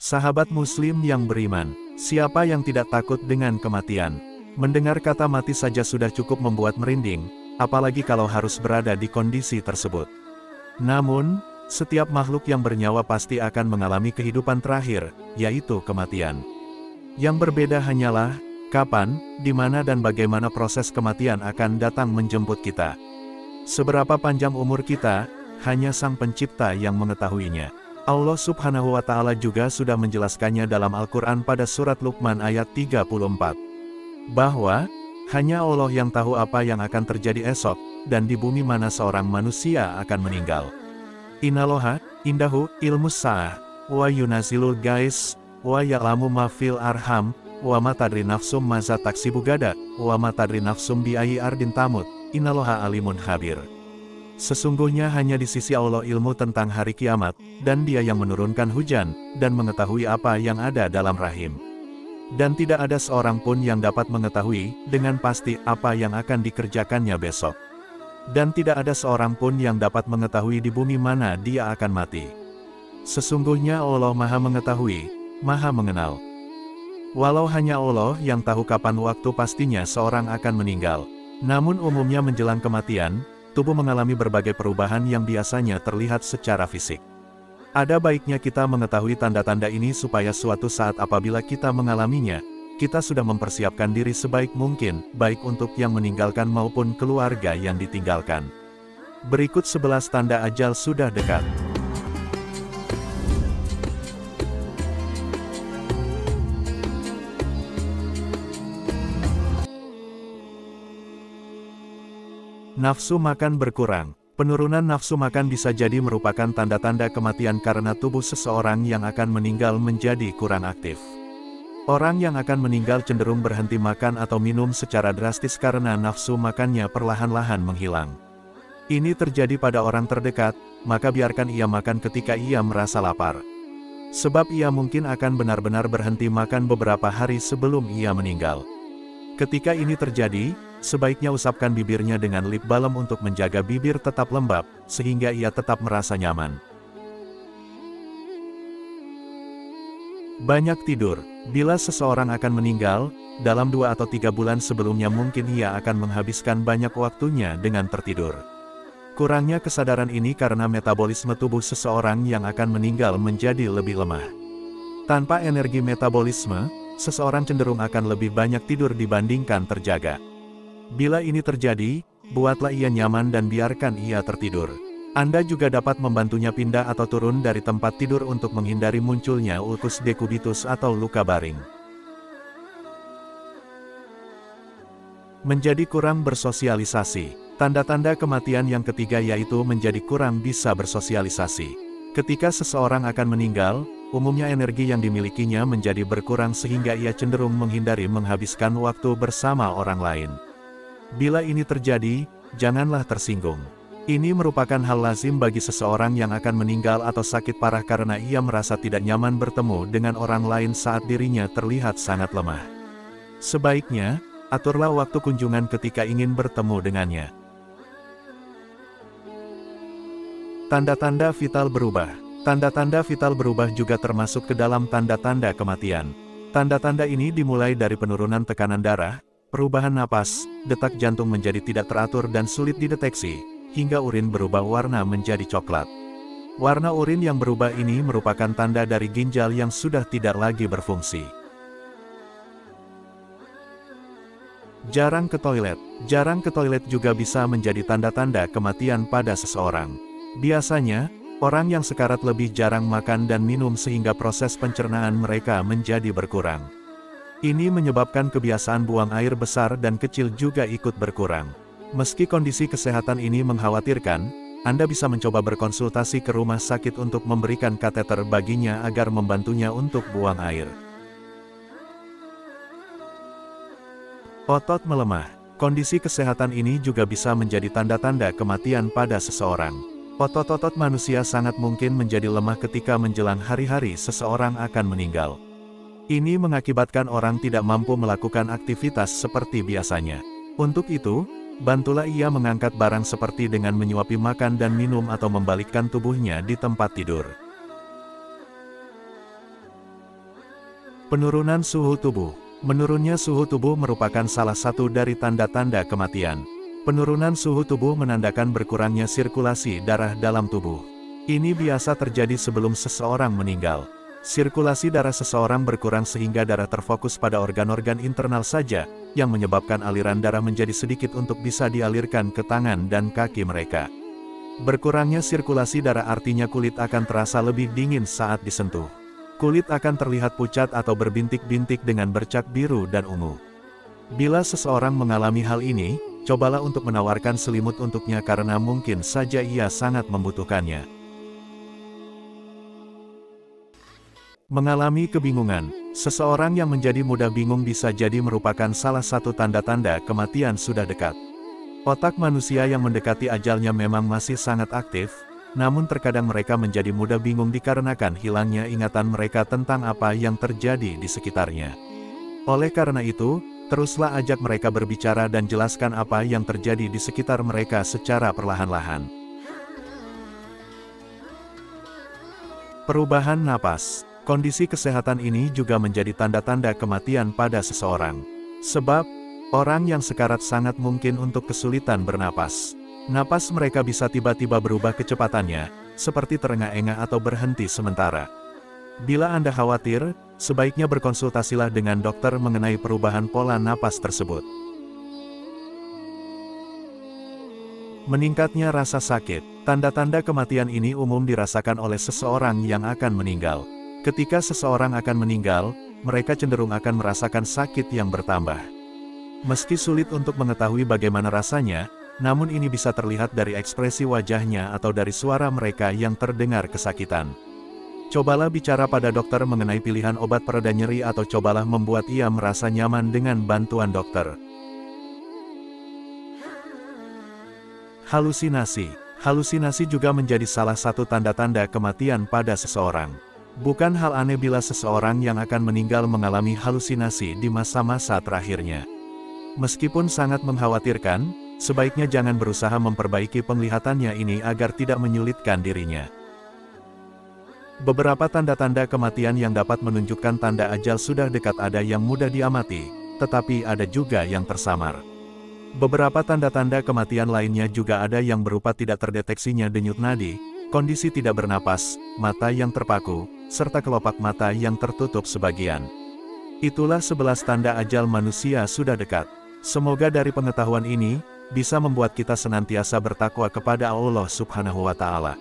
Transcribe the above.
Sahabat Muslim yang beriman, siapa yang tidak takut dengan kematian? Mendengar kata mati saja sudah cukup membuat merinding, apalagi kalau harus berada di kondisi tersebut. Namun, setiap makhluk yang bernyawa pasti akan mengalami kehidupan terakhir, yaitu kematian. Yang berbeda hanyalah, kapan, di mana dan bagaimana proses kematian akan datang menjemput kita. Seberapa panjang umur kita, hanya Sang Pencipta yang mengetahuinya. Allah Subhanahu wa Ta'ala juga sudah menjelaskannya dalam Al-Quran pada surat Luqman ayat 34. Bahwa, hanya Allah yang tahu apa yang akan terjadi esok, dan di bumi mana seorang manusia akan meninggal. Innallaha, indahu, ilmus sa'ah, wa yunazilul gais, wa ya'lamu ma fil arham, wa ma tadri nafsum maza taksibu gada, wa ma tadri nafsum bi ayyi ardin tamut, innallaha alimun khabir. Sesungguhnya hanya di sisi Allah ilmu tentang hari kiamat, dan Dia yang menurunkan hujan, dan mengetahui apa yang ada dalam rahim. Dan tidak ada seorang pun yang dapat mengetahui, dengan pasti apa yang akan dikerjakannya besok. Dan tidak ada seorang pun yang dapat mengetahui di bumi mana dia akan mati. Sesungguhnya Allah Maha Mengetahui, Maha Mengenal. Walau hanya Allah yang tahu kapan waktu pastinya seorang akan meninggal. Namun umumnya menjelang kematian, tubuh mengalami berbagai perubahan yang biasanya terlihat secara fisik. Ada baiknya kita mengetahui tanda-tanda ini supaya suatu saat apabila kita mengalaminya, kita sudah mempersiapkan diri sebaik mungkin, baik untuk yang meninggalkan maupun keluarga yang ditinggalkan. Berikut 11 tanda ajal sudah dekat. Nafsu makan berkurang. Penurunan nafsu makan bisa jadi merupakan tanda-tanda kematian karena tubuh seseorang yang akan meninggal menjadi kurang aktif. Orang yang akan meninggal cenderung berhenti makan atau minum secara drastis karena nafsu makannya perlahan-lahan menghilang. Ini terjadi pada orang terdekat, maka biarkan ia makan ketika ia merasa lapar. Sebab ia mungkin akan benar-benar berhenti makan beberapa hari sebelum ia meninggal. Ketika ini terjadi, sebaiknya usapkan bibirnya dengan lip balm untuk menjaga bibir tetap lembab, sehingga ia tetap merasa nyaman. Banyak tidur. Bila seseorang akan meninggal, dalam 2 atau 3 bulan sebelumnya mungkin ia akan menghabiskan banyak waktunya dengan tertidur. Kurangnya kesadaran ini karena metabolisme tubuh seseorang yang akan meninggal menjadi lebih lemah. Tanpa energi metabolisme, seseorang cenderung akan lebih banyak tidur dibandingkan terjaga. Bila ini terjadi, buatlah ia nyaman dan biarkan ia tertidur. Anda juga dapat membantunya pindah atau turun dari tempat tidur untuk menghindari munculnya ulkus dekubitus atau luka baring. Menjadi kurang bersosialisasi. Tanda-tanda kematian yang ketiga yaitu menjadi kurang bisa bersosialisasi. Ketika seseorang akan meninggal, umumnya energi yang dimilikinya menjadi berkurang sehingga ia cenderung menghindari menghabiskan waktu bersama orang lain. Bila ini terjadi, janganlah tersinggung. Ini merupakan hal lazim bagi seseorang yang akan meninggal atau sakit parah karena ia merasa tidak nyaman bertemu dengan orang lain saat dirinya terlihat sangat lemah. Sebaiknya, aturlah waktu kunjungan ketika ingin bertemu dengannya. Tanda-tanda vital berubah. Tanda-tanda vital berubah juga termasuk ke dalam tanda-tanda kematian. Tanda-tanda ini dimulai dari penurunan tekanan darah, perubahan napas, detak jantung menjadi tidak teratur dan sulit dideteksi, hingga urin berubah warna menjadi coklat. Warna urin yang berubah ini merupakan tanda dari ginjal yang sudah tidak lagi berfungsi. Jarang ke toilet. Jarang ke toilet juga bisa menjadi tanda-tanda kematian pada seseorang. Biasanya, orang yang sekarat lebih jarang makan dan minum sehingga proses pencernaan mereka menjadi berkurang. Ini menyebabkan kebiasaan buang air besar dan kecil juga ikut berkurang. Meski kondisi kesehatan ini mengkhawatirkan, Anda bisa mencoba berkonsultasi ke rumah sakit untuk memberikan kateter baginya agar membantunya untuk buang air. Otot melemah. Kondisi kesehatan ini juga bisa menjadi tanda-tanda kematian pada seseorang. Otot-otot manusia sangat mungkin menjadi lemah ketika menjelang hari-hari seseorang akan meninggal. Ini mengakibatkan orang tidak mampu melakukan aktivitas seperti biasanya. Untuk itu, bantulah ia mengangkat barang seperti dengan menyuapi makan dan minum atau membalikkan tubuhnya di tempat tidur. Penurunan suhu tubuh. Menurunnya suhu tubuh merupakan salah satu dari tanda-tanda kematian. Penurunan suhu tubuh menandakan berkurangnya sirkulasi darah dalam tubuh. Ini biasa terjadi sebelum seseorang meninggal. Sirkulasi darah seseorang berkurang sehingga darah terfokus pada organ-organ internal saja, yang menyebabkan aliran darah menjadi sedikit untuk bisa dialirkan ke tangan dan kaki mereka. Berkurangnya sirkulasi darah artinya kulit akan terasa lebih dingin saat disentuh. Kulit akan terlihat pucat atau berbintik-bintik dengan bercak biru dan ungu. Bila seseorang mengalami hal ini, cobalah untuk menawarkan selimut untuknya karena mungkin saja ia sangat membutuhkannya. Mengalami kebingungan. Seseorang yang menjadi mudah bingung bisa jadi merupakan salah satu tanda-tanda kematian sudah dekat. Otak manusia yang mendekati ajalnya memang masih sangat aktif, namun terkadang mereka menjadi mudah bingung dikarenakan hilangnya ingatan mereka tentang apa yang terjadi di sekitarnya. Oleh karena itu, teruslah ajak mereka berbicara dan jelaskan apa yang terjadi di sekitar mereka secara perlahan-lahan. Perubahan napas. Kondisi kesehatan ini juga menjadi tanda-tanda kematian pada seseorang. Sebab, orang yang sekarat sangat mungkin untuk kesulitan bernapas. Napas mereka bisa tiba-tiba berubah kecepatannya, seperti terengah-engah atau berhenti sementara. Bila Anda khawatir, sebaiknya berkonsultasilah dengan dokter mengenai perubahan pola napas tersebut. Meningkatnya rasa sakit. Tanda-tanda kematian ini umum dirasakan oleh seseorang yang akan meninggal. Ketika seseorang akan meninggal, mereka cenderung akan merasakan sakit yang bertambah. Meski sulit untuk mengetahui bagaimana rasanya, namun ini bisa terlihat dari ekspresi wajahnya atau dari suara mereka yang terdengar kesakitan. Cobalah bicara pada dokter mengenai pilihan obat pereda nyeri atau cobalah membuat ia merasa nyaman dengan bantuan dokter. Halusinasi. Halusinasi juga menjadi salah satu tanda-tanda kematian pada seseorang. Bukan hal aneh bila seseorang yang akan meninggal mengalami halusinasi di masa-masa terakhirnya. Meskipun sangat mengkhawatirkan, sebaiknya jangan berusaha memperbaiki penglihatannya ini agar tidak menyulitkan dirinya. Beberapa tanda-tanda kematian yang dapat menunjukkan tanda ajal sudah dekat ada yang mudah diamati, tetapi ada juga yang tersamar. Beberapa tanda-tanda kematian lainnya juga ada yang berupa tidak terdeteksinya denyut nadi, kondisi tidak bernapas, mata yang terpaku, serta kelopak mata yang tertutup sebagian. Itulah 11 tanda ajal manusia sudah dekat. Semoga dari pengetahuan ini, bisa membuat kita senantiasa bertakwa kepada Allah Subhanahu wa Ta'ala.